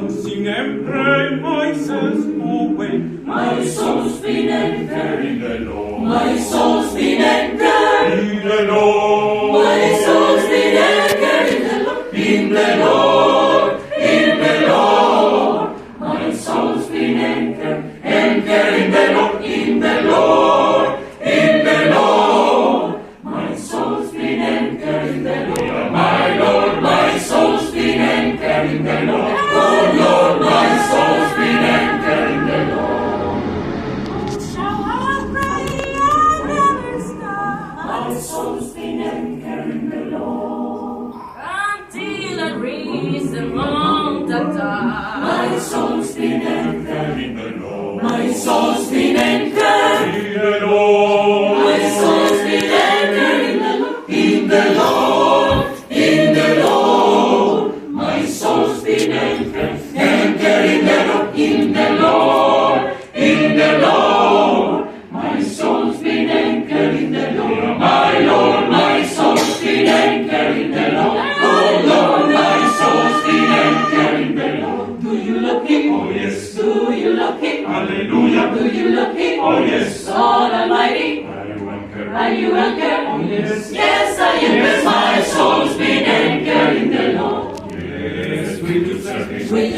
Sing and pray, my soul's away. My soul's been anchored In the Lord. My soul's been anchored. In the Lord. My soul's been anchored in the Lord. In the Lord. In the Lord. My soul's been anchored. Anchored in the Lord. In the Lord. In the Lord. My soul's been anchored in the Lord. My Lord, my soul's been anchored in the Lord. Oh Lord, my soul's been anchored in the Lord. Shall I pray and never stop My soul's been anchored in the Lord. until I reach the mountain top? My soul's been anchored. In the Lord. My soul's been anchored. In the Lord. My soul's been anchored in the Lord. In the Lord. My soul's been anchored. Anchored in the Lord. In the Lord. In the Lord. My soul's been anchored in the Lord. My Lord, my soul's been anchored in the Lord. Oh Lord, my soul's been anchored in the Lord. Do you love Him? Oh, yes. Do you love Him? Hallelujah. Do you love Him? Oh, yes. God Almighty. Are you anchored? Are you anchored? Oh, yes. Yes, I am. Yes. My soul's been anchored in the Lord. Yes, we do serve Him. We